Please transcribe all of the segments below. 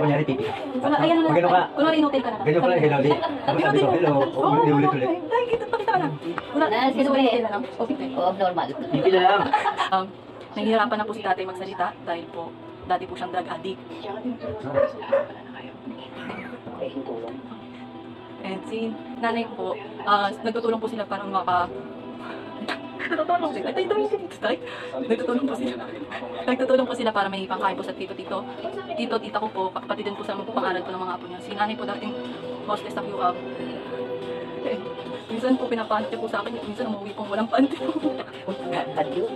kunyari pipi. Ayan na Magano ka? lang. Kunwari in-hotel ka na. Ganyan pala, hello di. Tapos sabi ko, hello. Ulit-ulit. Dahil kita, pakita ka na. Kunwari na lang. O, pipi. Oo, normal. Pipi na lang. Nahihirapan na po si tatay magsalita dahil po dati po siyang drug addict. And si nanay po, nagtutulong po sila para Nagtutulong sila. Nagtutulong po sila para may pangkain po sa tito-tito. Tito-tita ko po, kapatid din po sa pang-aral po ng mga apo niya. Si nanay po dating hostess sa QUAB. Minsan po pinapahanap niya po sa akin, minsan umuwi pong walang panty po.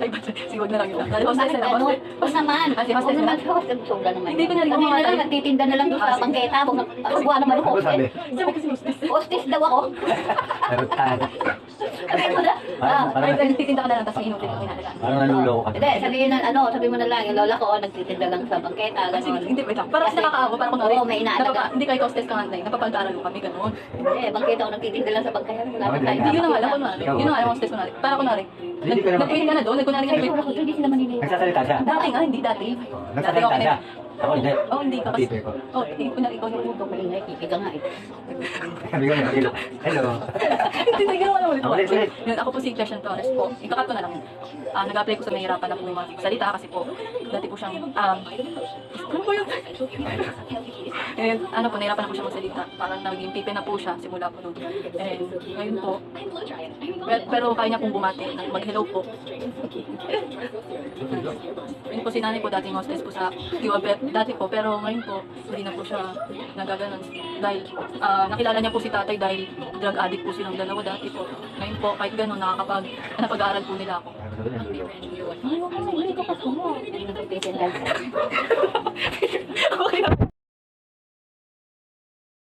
Ay, sigwag na lang yun. Dahil hostess na, hostess. Huwag naman. Kasi hostess na. Sobra naman. Hindi ko narinig Kami mga na lang, nagtitinda na lang doon sa bangketa. Huwag naman ako. Sabi, Sabi kasi hostess. Hostess daw ako. tarot-tarot. Sabi mo na. Ay, nagtitinda ka na lang, tapos may inutin kami nalagaan. Parang nanulo ko. Hindi, sabi mo na lang, yung lola ko, nagtitinda lang sa bangketa. Gano'n. Hindi, wait lang. Parang kasi nakakaawa, parang kunwari. Oo, may inaalaga. Hindi kayo hostess ka nga, napapag-aaral mo kami, gano'n. Hindi, bangketa ako nagtitinda lang sa bangketa. Hindi, yun ang alam ko kunwari. Yun ang alam hostess kunwari. Para kunwari. Nag-train ka na doon, nagkunwari ka. Ay, hindi sila manili. Nagsasalita siya. Dati nga, hindi dati. Nagsasalita siya. Ako hindi. Oo, hindi ka kasi. Pipi ko. Oo, kunwari ikaw yung Ito pala nga, kikik ka nga eh. Sabi ko, hello. Hello. Hindi, ginawa na ulit. Ulit. Yun, ako po si Crescent Torres po. Ikakat ko na lang. Nag-apply ko sa nahihirapan na po magsalita kasi po, dati po siyang, ano po yun? And ano po, nahihirapan na po siya magsalita. Parang naging pipi na po siya simula po nun. And ngayon po, pero kaya niya pong bumati, mag-hello po. Yun po si nanay po, dating hostess po sa QUAB dati po, pero ngayon po, hindi na po siya nagaganon. Dahil nakilala niya po si tatay dahil drug addict po silang dalawa dati po. Ngayon po, kahit gano'n, napag-aaral po nila ako. Hindi ko pa sumo. Hindi ko pa Okay.